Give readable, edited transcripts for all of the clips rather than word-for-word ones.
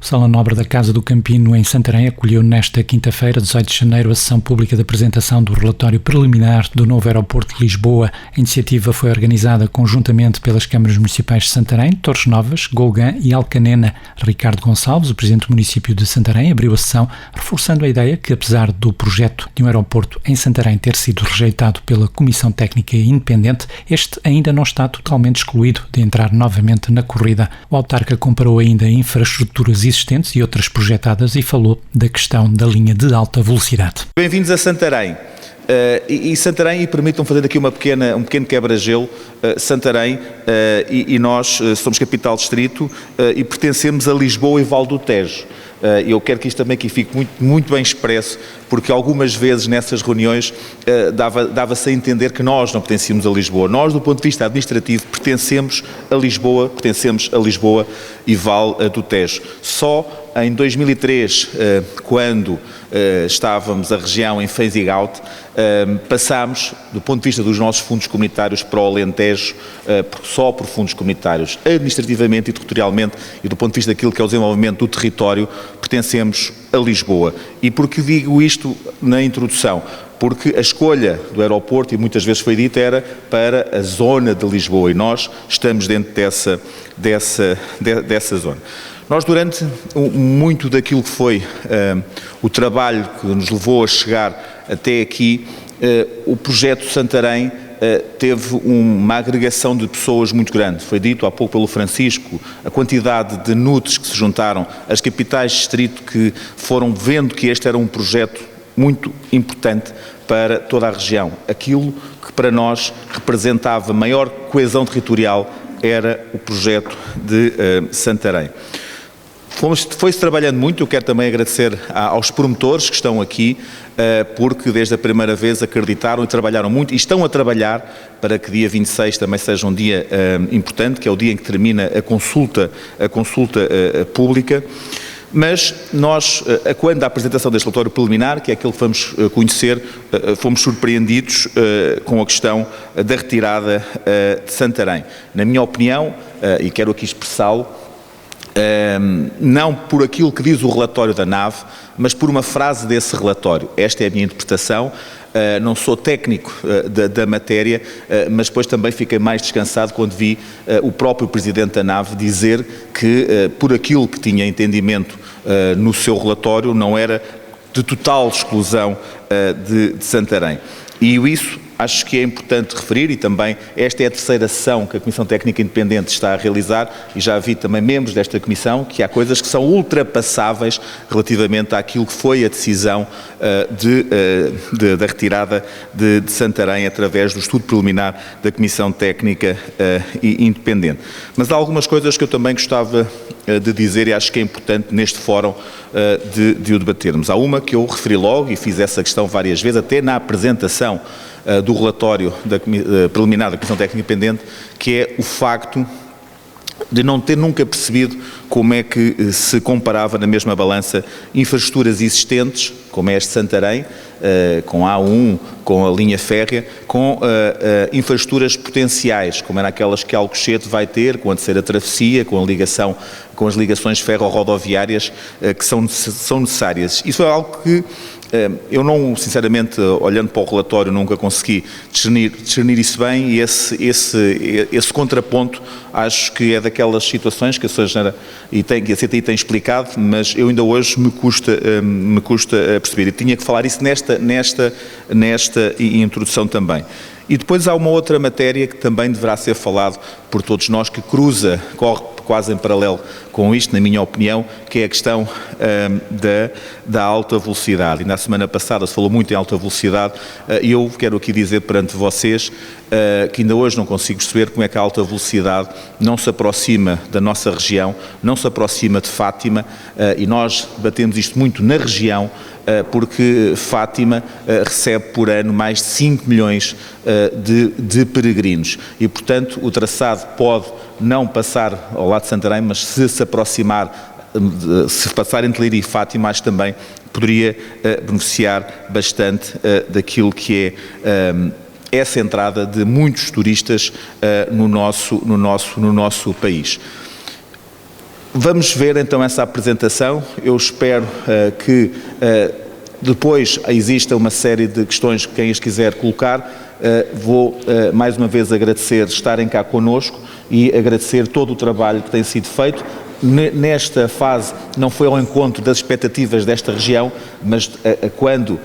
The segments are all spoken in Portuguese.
O Sala Nobre da Casa do Campino, em Santarém, acolheu nesta quinta-feira, 18 de janeiro, a sessão pública de apresentação do relatório preliminar do novo aeroporto de Lisboa. A iniciativa foi organizada conjuntamente pelas câmaras municipais de Santarém, Torres Novas, Golgã e Alcanena. Ricardo Gonçalves, o presidente do município de Santarém, abriu a sessão, reforçando a ideia que, apesar do projeto de um aeroporto em Santarém ter sido rejeitado pela Comissão Técnica Independente, este ainda não está totalmente excluído de entrar novamente na corrida. O autarca comparou ainda infraestruturas existentes e outras projetadas e falou da questão da linha de alta velocidade. Bem-vindos a Santarém. Santarém, e permitam fazer aqui um pequeno quebra-gelo. Santarém e nós somos capital distrito e pertencemos a Lisboa e Vale do Tejo. Eu quero que isto também aqui fique muito bem expresso, porque algumas vezes nessas reuniões dava-se a entender que nós não pertencíamos a Lisboa. Nós, do ponto de vista administrativo, pertencemos a Lisboa e Vale do Tejo. Só em 2003, quando estávamos a região em phasing out, passámos, do ponto de vista dos nossos fundos comunitários, para o Alentejo, só por fundos comunitários. Administrativamente e territorialmente, e do ponto de vista daquilo que é o desenvolvimento do território, pertencemos a Lisboa. E por que digo isto na introdução? Porque a escolha do aeroporto, e muitas vezes foi dito, era para a zona de Lisboa, e nós estamos dentro dessa zona. Nós, durante muito daquilo que foi o trabalho que nos levou a chegar até aqui, o projeto Santarém teve uma agregação de pessoas muito grande. Foi dito há pouco pelo Francisco, a quantidade de NUTs que se juntaram, as capitais de distrito que foram vendo que este era um projeto muito importante para toda a região. Aquilo que para nós representava maior coesão territorial era o projeto de Santarém. Foi-se trabalhando muito. Eu quero também agradecer aos promotores que estão aqui, porque desde a primeira vez acreditaram e trabalharam muito e estão a trabalhar para que dia 26 também seja um dia importante, que é o dia em que termina a consulta pública. Mas nós, quando a apresentação deste relatório preliminar, que é aquele que vamos conhecer, fomos surpreendidos com a questão da retirada de Santarém. Na minha opinião, e quero aqui expressá-lo, não por aquilo que diz o relatório da NAV, mas por uma frase desse relatório. Esta é a minha interpretação. Não sou técnico da matéria, mas depois também fiquei mais descansado quando vi o próprio Presidente da NAV dizer que, por aquilo que tinha entendimento no seu relatório, não era de total exclusão de Santarém. E isso acho que é importante referir, e também esta é a terceira sessão que a Comissão Técnica Independente está a realizar, e já vi também membros desta Comissão, que há coisas que são ultrapassáveis relativamente àquilo que foi a decisão da retirada de Santarém através do estudo preliminar da Comissão Técnica Independente. Mas há algumas coisas que eu também gostava de dizer e acho que é importante neste fórum de o debatermos. Há uma que eu referi logo e fiz essa questão várias vezes, até na apresentação do relatório preliminar da Comissão Técnica Independente, que é o facto de não ter nunca percebido como é que se comparava na mesma balança infraestruturas existentes, como é este Santarém, com a A1, com a linha férrea, com infraestruturas potenciais, como eram aquelas que Alcochete vai ter, com a terceira travessia, com as ligações ferro-rodoviárias que são necessárias. Isso é algo que eu não, sinceramente, olhando para o relatório, nunca consegui discernir isso bem, e esse contraponto acho que é daquelas situações que a senhora e a CTI tem explicado, mas eu ainda hoje me custa perceber, e tinha que falar isso nesta introdução também. E depois há uma outra matéria que também deverá ser falado por todos nós, que corre quase em paralelo com isto, na minha opinião, que é a questão da alta velocidade. E na semana passada se falou muito em alta velocidade, e eu quero aqui dizer perante vocês que ainda hoje não consigo perceber como é que a alta velocidade não se aproxima da nossa região, não se aproxima de Fátima, e nós debatemos isto muito na região, porque Fátima recebe por ano mais de 5 milhões de peregrinos e, portanto, o traçado pode não passar ao lado de Santarém, mas se aproximar, se passar entre Leiria e Fátima, acho que também poderia beneficiar bastante daquilo que é essa entrada de muitos turistas no nosso país. Vamos ver então essa apresentação. Eu espero que depois exista uma série de questões que quem as quiser colocar. Vou mais uma vez agradecer estarem cá connosco e agradecer todo o trabalho que tem sido feito. Nesta fase não foi ao encontro das expectativas desta região, mas quando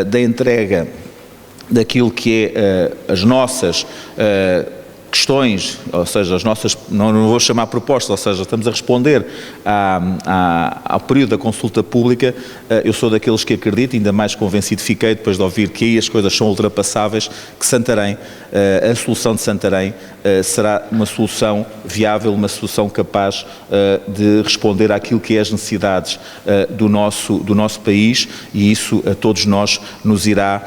da entrega daquilo que é as nossas questões, ou seja, as nossas, não vou chamar propostas, ou seja, estamos a responder ao período da consulta pública. Eu sou daqueles que acredito, ainda mais convencido fiquei depois de ouvir que aí as coisas são ultrapassáveis, que Santarém, a solução de Santarém será uma solução viável, uma solução capaz de responder àquilo que é as necessidades do nosso país, e isso a todos nós nos irá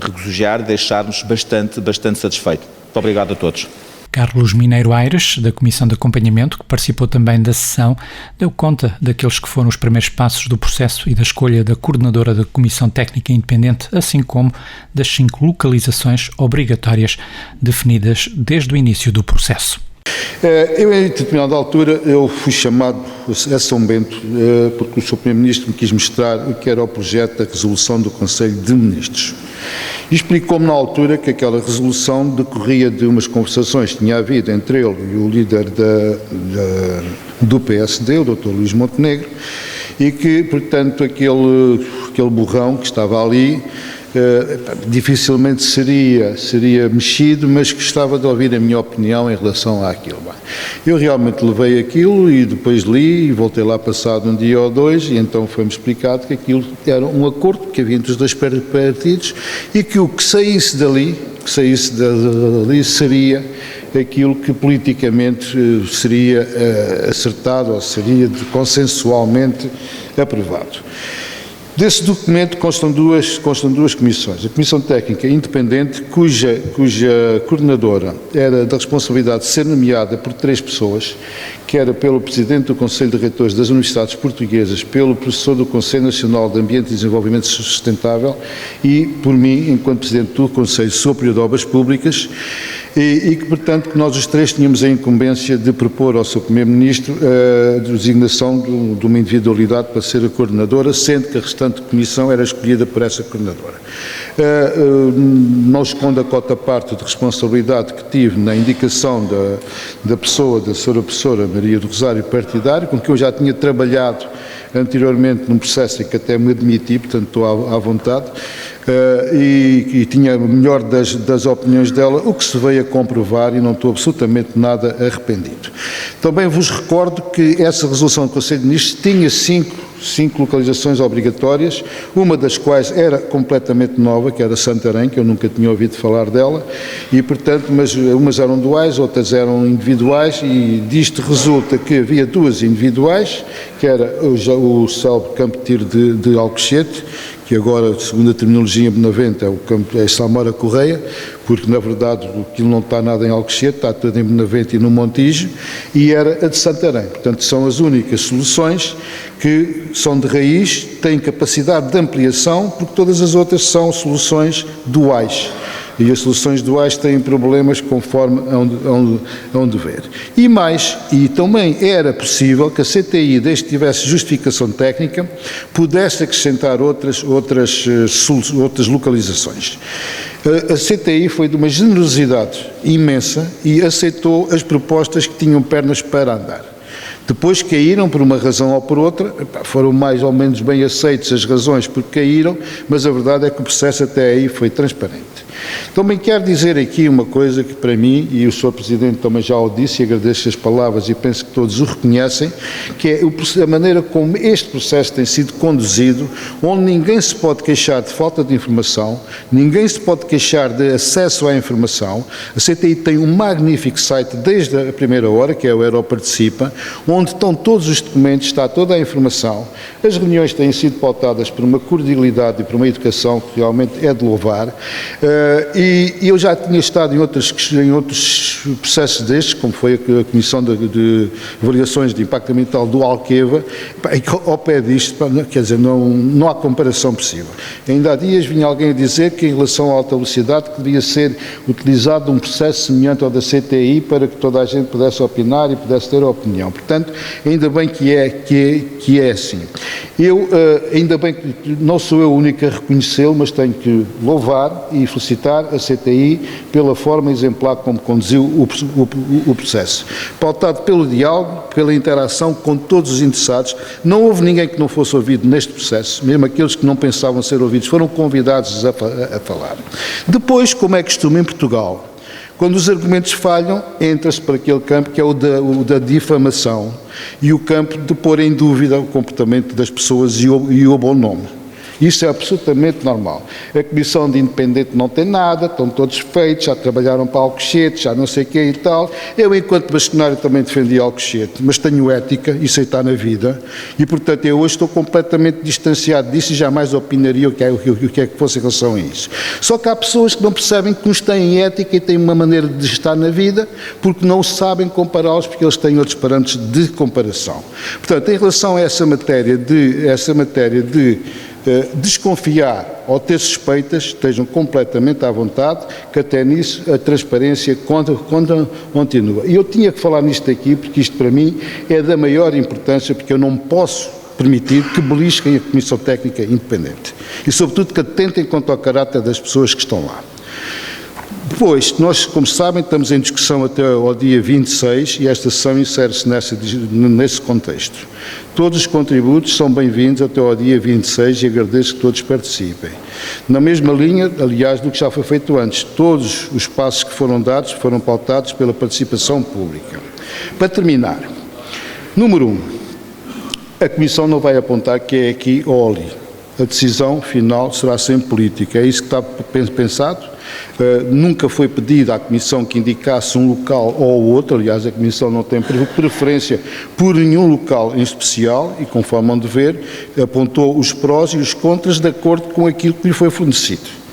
regozijar e deixar-nos bastante satisfeitos. Muito obrigado a todos. Carlos Mineiro Aires, da Comissão de Acompanhamento, que participou também da sessão, deu conta daqueles que foram os primeiros passos do processo e da escolha da coordenadora da Comissão Técnica Independente, assim como das 5 localizações obrigatórias definidas desde o início do processo. Eu, em determinada altura, eu fui chamado a São Bento porque o Sr. Primeiro-Ministro me quis mostrar o que era o projeto da resolução do Conselho de Ministros. E explicou-me na altura que aquela resolução decorria de umas conversações que tinha havido entre ele e o líder do PSD, o Dr. Luís Montenegro, e que, portanto, aquele borrão que estava ali dificilmente seria mexido, mas gostava de ouvir a minha opinião em relação àquilo. Eu realmente levei aquilo e depois li e voltei lá passado um dia ou dois, e então foi-me explicado que aquilo era um acordo que havia entre os dois partidos e que o que saísse dali seria aquilo que politicamente seria acertado ou seria consensualmente aprovado. Desse documento constam duas comissões. A Comissão Técnica Independente, cuja coordenadora era da responsabilidade de ser nomeada por 3 pessoas, que era pelo Presidente do Conselho de Reitores das Universidades Portuguesas, pelo Professor do Conselho Nacional de Ambiente e Desenvolvimento Sustentável e por mim, enquanto Presidente do Conselho Superior de Obras Públicas, e que, portanto, nós os 3 tínhamos a incumbência de propor ao Sr. Primeiro-Ministro a designação de uma individualidade para ser a coordenadora, sendo que a restante comissão era escolhida por essa coordenadora. Não escondo a cota parte de responsabilidade que tive na indicação da pessoa, da Sra. Professora Maria do Rosário Partidário, com que eu já tinha trabalhado anteriormente num processo em que até me admiti, portanto estou à vontade, e tinha a melhor das opiniões dela, o que se veio a comprovar, e não estou absolutamente nada arrependido. Também vos recordo que essa resolução do Conselho de Ministros tinha 5 localizações obrigatórias, uma das quais era completamente nova, que era Santarém, que eu nunca tinha ouvido falar dela, e portanto, mas umas eram duais, outras eram individuais, e disto resulta que havia 2 individuais, que era o célebre campo de tiro de Alcochete, que agora, segundo a terminologia Benavente, é Samora Correia, porque na verdade aquilo não está nada em Alcochete, está tudo em Benavente e no Montijo, e era a de Santarém. Portanto, são as únicas soluções que são de raiz, têm capacidade de ampliação, porque todas as outras são soluções duais. E as soluções duais têm problemas conforme hão de ver. E mais, e também era possível que a CTI, desde que tivesse justificação técnica, pudesse acrescentar outras localizações. A CTI foi de uma generosidade imensa e aceitou as propostas que tinham pernas para andar. Depois caíram por uma razão ou por outra, foram mais ou menos bem aceitas as razões porque caíram, mas a verdade é que o processo até aí foi transparente. Também quero dizer aqui uma coisa que para mim, e o Sr. Presidente também já o disse e agradeço as palavras e penso que todos o reconhecem, que é a maneira como este processo tem sido conduzido, onde ninguém se pode queixar de falta de informação, ninguém se pode queixar de acesso à informação. A CTI tem um magnífico site desde a primeira hora, que é o Europarticipa, onde estão todos os documentos, está toda a informação. As reuniões têm sido pautadas por uma cordialidade e por uma educação que realmente é de louvar. E eu já tinha estado em outros processos destes, como foi a Comissão de Avaliações de Impacto Ambiental do Alqueva, e ao pé disto, quer dizer, não há comparação possível. Ainda há dias vinha alguém a dizer que em relação à alta velocidade que devia ser utilizado um processo semelhante ao da CTI para que toda a gente pudesse opinar e pudesse ter a opinião. Portanto, ainda bem que é assim. Ainda bem que não sou eu o único a reconhecê-lo, mas tenho que louvar e felicitar a CTI pela forma exemplar como conduziu o processo. Pautado pelo diálogo, pela interação com todos os interessados, não houve ninguém que não fosse ouvido neste processo, mesmo aqueles que não pensavam ser ouvidos foram convidados a falar. Depois, como é costume em Portugal, quando os argumentos falham, entra-se para aquele campo que é o da difamação e o campo de pôr em dúvida o comportamento das pessoas e o bom nome. Isso é absolutamente normal. A Comissão de Independente não tem nada, estão todos feitos, já trabalharam para Alcochete, já não sei o que e tal. Eu, enquanto bastonário, também defendi Alcochete, mas tenho ética, isso aí está na vida, e, portanto, eu hoje estou completamente distanciado disso e jamais opinaria o que é que fosse em relação a isso. Só que há pessoas que não percebem que uns têm ética e têm uma maneira de estar na vida porque não sabem compará-los, porque eles têm outros parâmetros de comparação. Portanto, em relação a essa matéria de desconfiar ou ter suspeitas, estejam completamente à vontade, que até nisso a transparência continua. E eu tinha que falar nisto aqui, porque isto para mim é da maior importância, porque eu não posso permitir que belisquem a Comissão Técnica Independente. E, sobretudo, que atentem quanto ao caráter das pessoas que estão lá. Depois, nós, como sabem, estamos em discussão até ao dia 26 e esta sessão insere-se nesse contexto. Todos os contributos são bem-vindos até ao dia 26 e agradeço que todos participem. Na mesma linha, aliás, do que já foi feito antes, todos os passos que foram dados foram pautados pela participação pública. Para terminar, número 1, a Comissão não vai apontar que é aqui ou ali. A decisão final será sempre política. É isso que está pensado? Nunca foi pedido à Comissão que indicasse um local ou outro, aliás, a Comissão não tem preferência por nenhum local em especial e, conforme hão de ver, apontou os prós e os contras de acordo com aquilo que lhe foi fornecido.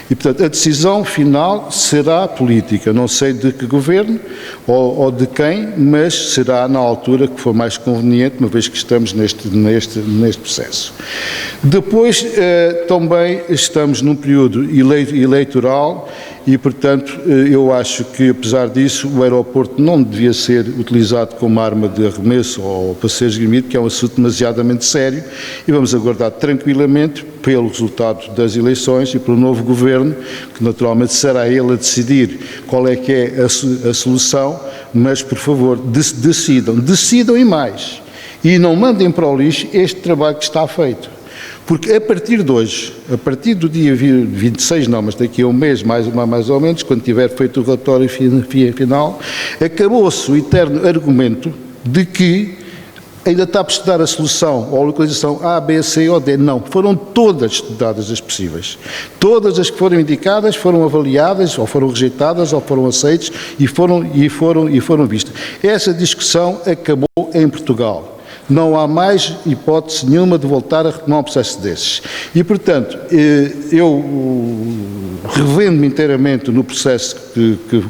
E, portanto, a decisão final será política, não sei de que governo ou de quem, mas será na altura que for mais conveniente, uma vez que estamos neste processo. Depois, também estamos num período eleitoral e, portanto, eu acho que, apesar disso, o aeroporto não devia ser utilizado como arma de arremesso ou para ser esgrimido, que é um assunto demasiadamente sério, e vamos aguardar tranquilamente pelo resultado das eleições e pelo novo governo, que naturalmente será ele a decidir qual é que é a solução, mas, por favor, decidam e mais, e não mandem para o lixo este trabalho que está feito. Porque a partir de hoje, a partir do dia 26, não, mas daqui a um mês, mais ou menos, quando tiver feito o relatório final, acabou-se o eterno argumento de que ainda está a estudar a solução ou a localização A, B, C ou D. Não, foram todas estudadas as possíveis. Todas as que foram indicadas foram avaliadas, ou foram rejeitadas, ou foram aceitas e foram vistas. Essa discussão acabou em Portugal. Não há mais hipótese nenhuma de voltar a retomar um processo desses. E, portanto, eu revendo-me inteiramente no processo que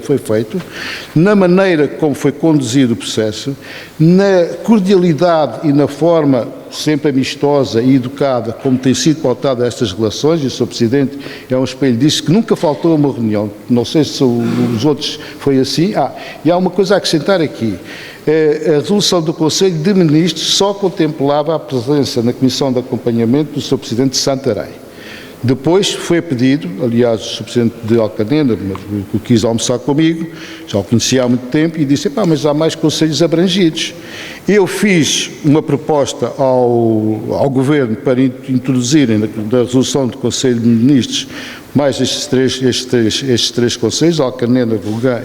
foi feito, na maneira como foi conduzido o processo, na cordialidade e na forma sempre amistosa e educada como tem sido pautada estas relações, e o Sr. Presidente é um espelho disso, que nunca faltou uma reunião. Não sei se os outros foi assim. E há uma coisa a acrescentar aqui. A resolução do Conselho de Ministros só contemplava a presença na Comissão de Acompanhamento do Sr. Presidente de Santarém. Depois foi pedido, aliás, o Sr. Presidente de Alcanena quis almoçar comigo, já o conhecia há muito tempo, e disse, mas há mais conselhos abrangidos. Eu fiz uma proposta ao Governo para introduzirem na resolução do Conselho de Ministros mais estes três conselhos, Alcanena, Vulgã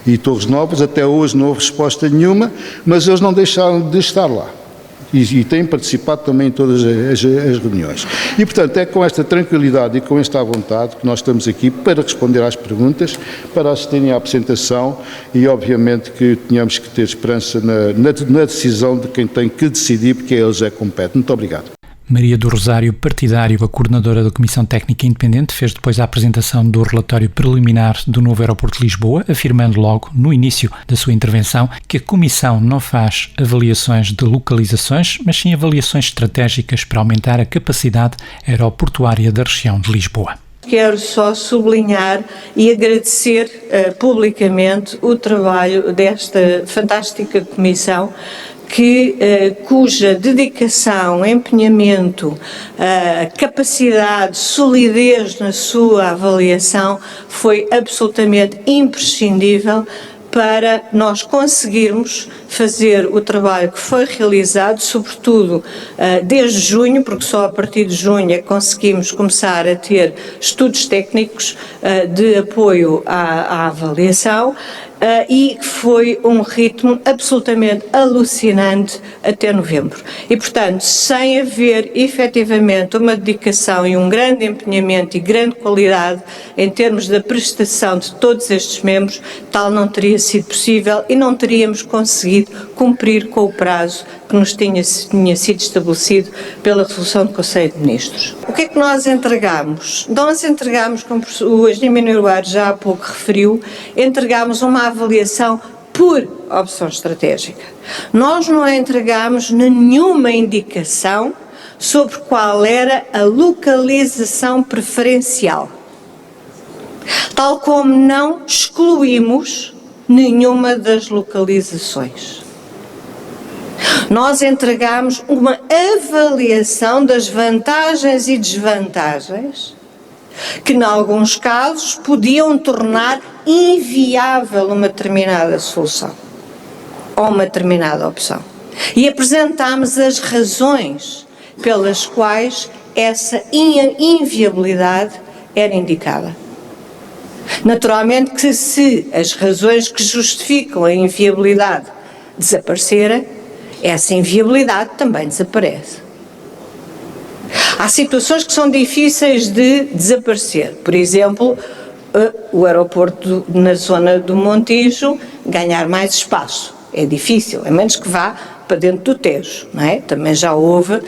e Torres Novas. Até hoje não houve resposta nenhuma, mas eles não deixaram de estar lá. E têm participado também em todas as reuniões. E, portanto, é com esta tranquilidade e com esta vontade que nós estamos aqui para responder às perguntas, para assistirem à apresentação e, obviamente, que tenhamos que ter esperança na decisão de quem tem que decidir, porque a eles compete. Muito obrigado. Maria do Rosário Partidário, a coordenadora da Comissão Técnica Independente, fez depois a apresentação do relatório preliminar do novo aeroporto de Lisboa, afirmando logo, no início da sua intervenção, que a Comissão não faz avaliações de localizações, mas sim avaliações estratégicas para aumentar a capacidade aeroportuária da região de Lisboa. Quero só sublinhar e agradecer publicamente o trabalho desta fantástica comissão, cuja dedicação, empenhamento, capacidade, solidez na sua avaliação foi absolutamente imprescindível para nós conseguirmos fazer o trabalho que foi realizado, sobretudo desde junho, porque só a partir de junho é que conseguimos começar a ter estudos técnicos de apoio à avaliação, e foi um ritmo absolutamente alucinante até novembro. E, portanto, sem haver efetivamente uma dedicação e um grande empenhamento e grande qualidade em termos da prestação de todos estes membros, tal não teria sido possível e não teríamos conseguido cumprir com o prazo que nos tinha sido estabelecido pela resolução do Conselho de Ministros. O que é que nós entregamos? Nós entregamos, como o Engenheiro Mino Soares já há pouco referiu, entregamos uma avaliação por opção estratégica. Nós não entregamos nenhuma indicação sobre qual era a localização preferencial, tal como não excluímos nenhuma das localizações. Nós entregamos uma avaliação das vantagens e desvantagens que, em alguns casos, podiam tornar inviável uma determinada solução ou uma determinada opção. E apresentámos as razões pelas quais essa inviabilidade era indicada. Naturalmente que se as razões que justificam a inviabilidade desaparecerem, essa inviabilidade também desaparece. Há situações que são difíceis de desaparecer. Por exemplo, o aeroporto na zona do Montijo ganhar mais espaço. É difícil, a menos que vá para dentro do Tejo, não é? Também já houve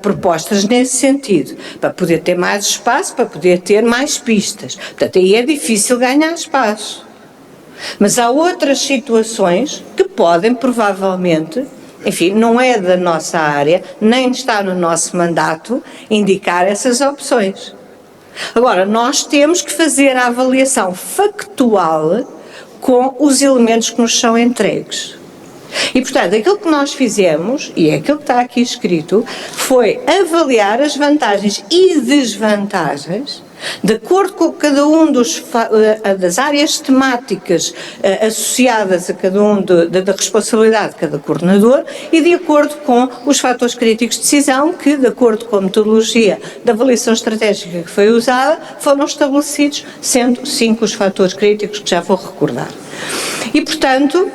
propostas nesse sentido, para poder ter mais espaço, para poder ter mais pistas. Portanto, aí é difícil ganhar espaço. Mas há outras situações que podem, provavelmente, enfim, não é da nossa área, nem está no nosso mandato indicar essas opções. Agora, nós temos que fazer a avaliação factual com os elementos que nos são entregues. E, portanto, aquilo que nós fizemos, e é aquilo que está aqui escrito, foi avaliar as vantagens e desvantagens de acordo com cada um das áreas temáticas associadas a cada um da responsabilidade de cada coordenador e de acordo com os fatores críticos de decisão que, de acordo com a metodologia da avaliação estratégica que foi usada, foram estabelecidos, sendo 5 os fatores críticos que já vou recordar. E, portanto,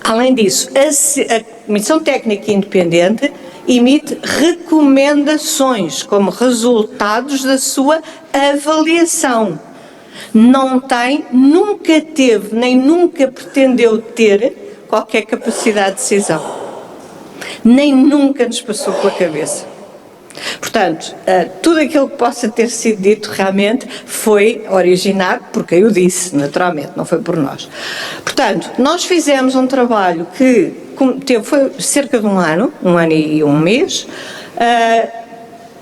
além disso, a Comissão Técnica Independente emite recomendações como resultados da sua avaliação. Não tem, nunca teve, nem nunca pretendeu ter qualquer capacidade de decisão. Nem nunca nos passou pela cabeça. Portanto, tudo aquilo que possa ter sido dito realmente foi originado por quem o disse, naturalmente, não foi por nós. Portanto, nós fizemos um trabalho que foi cerca de um ano e um mês,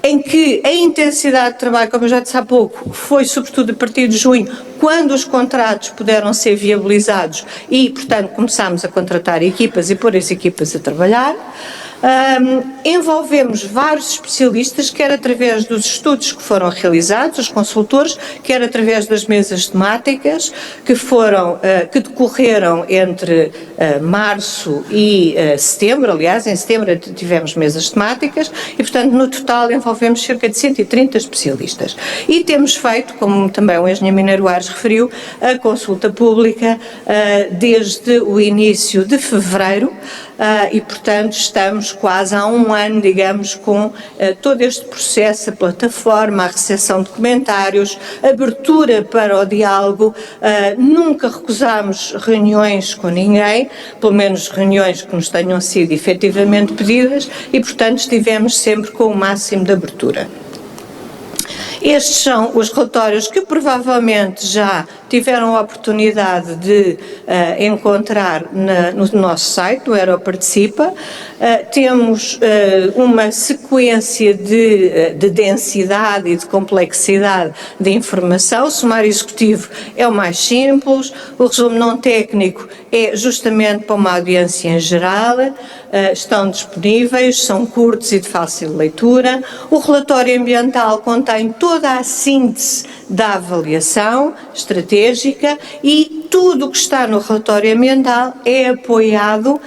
em que a intensidade de trabalho, como eu já disse há pouco, foi sobretudo a partir de junho, quando os contratos puderam ser viabilizados e, portanto, começámos a contratar equipas e pôr as equipas a trabalhar. Envolvemos vários especialistas, quer através dos estudos que foram realizados, os consultores, quer através das mesas temáticas que decorreram entre março e setembro. Aliás, em setembro tivemos mesas temáticas e, portanto, no total envolvemos cerca de 130 especialistas. E temos feito, como também o engenheiro Mino Soares referiu, a consulta pública desde o início de fevereiro, e, portanto, estamos quase há um ano, digamos, com todo este processo, a plataforma, a recepção de comentários, abertura para o diálogo. Nunca recusámos reuniões com ninguém, pelo menos reuniões que nos tenham sido efetivamente pedidas, e, portanto, estivemos sempre com o máximo de abertura. Estes são os relatórios que provavelmente já tiveram a oportunidade de encontrar no nosso site, no Aeroparticipa. Temos uma sequência de densidade e de complexidade de informação. O sumário executivo é o mais simples, o resumo não técnico é justamente para uma audiência em geral, estão disponíveis, são curtos e de fácil leitura. O relatório ambiental contém toda a síntese da avaliação estratégica e tudo o que está no relatório ambiental é apoiado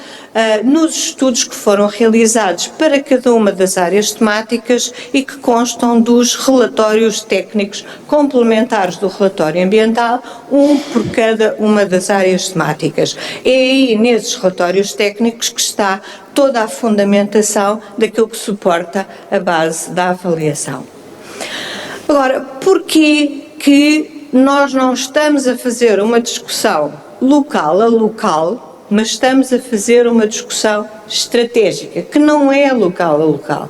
nos estudos que foram realizados para cada uma das áreas temáticas e que constam dos relatórios técnicos complementares do relatório ambiental, um por cada uma das áreas temáticas. É aí, nesses relatórios técnicos, que está toda a fundamentação daquilo que suporta a base da avaliação. Agora, porquê que nós não estamos a fazer uma discussão local a local, mas estamos a fazer uma discussão estratégica, que não é local a local?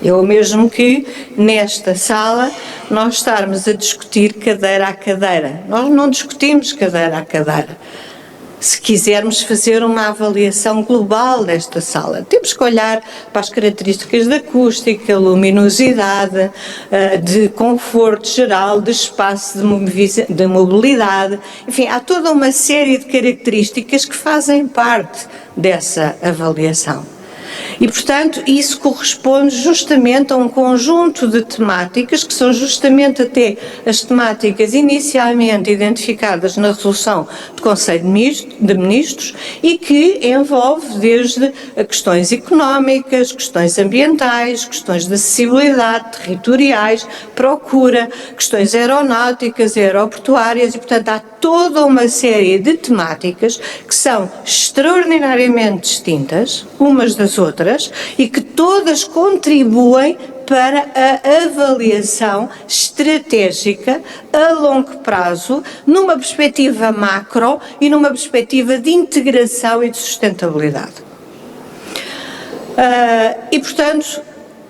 É o mesmo que, nesta sala, nós estarmos a discutir cadeira a cadeira. Nós não discutimos cadeira a cadeira. Se quisermos fazer uma avaliação global desta sala, temos que olhar para as características da acústica, luminosidade, de conforto geral, de espaço de mobilidade, enfim, há toda uma série de características que fazem parte dessa avaliação. E, portanto, isso corresponde justamente a um conjunto de temáticas, que são justamente até as temáticas inicialmente identificadas na resolução do Conselho de Ministros e que envolve desde questões económicas, questões ambientais, questões de acessibilidade, territoriais, procura, questões aeronáuticas, aeroportuárias e, portanto, há toda uma série de temáticas que são extraordinariamente distintas umas das outras e que todas contribuem para a avaliação estratégica a longo prazo, numa perspectiva macro e numa perspectiva de integração e de sustentabilidade. E, portanto,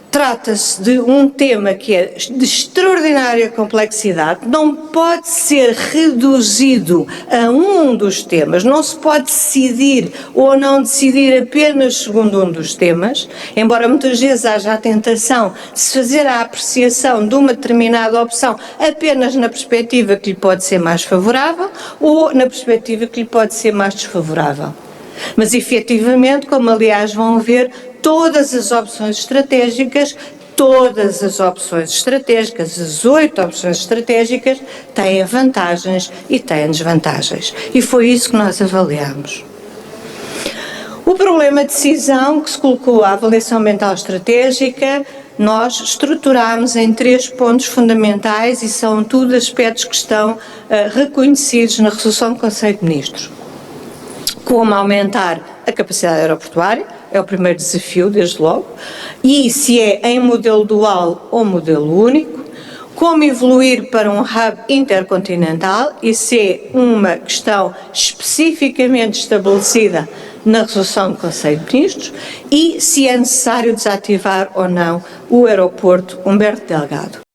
trata-se de um tema que é de extraordinária complexidade, não pode ser reduzido a um dos temas, não se pode decidir ou não decidir apenas segundo um dos temas, embora muitas vezes haja a tentação de se fazer a apreciação de uma determinada opção apenas na perspectiva que lhe pode ser mais favorável ou na perspectiva que lhe pode ser mais desfavorável. Mas, efetivamente, como aliás vão ver, todas as opções estratégicas, as 8 opções estratégicas, têm vantagens e têm desvantagens. E foi isso que nós avaliamos. O problema de decisão que se colocou à avaliação ambiental estratégica, nós estruturámos em 3 pontos fundamentais e são tudo aspectos que estão reconhecidos na resolução do Conselho de Ministros. Como aumentar a capacidade aeroportuária, é o primeiro desafio, desde logo, e se é em modelo dual ou modelo único, como evoluir para um hub intercontinental, isso é uma questão especificamente estabelecida na resolução do Conselho de Ministros, e se é necessário desativar ou não o aeroporto Humberto Delgado.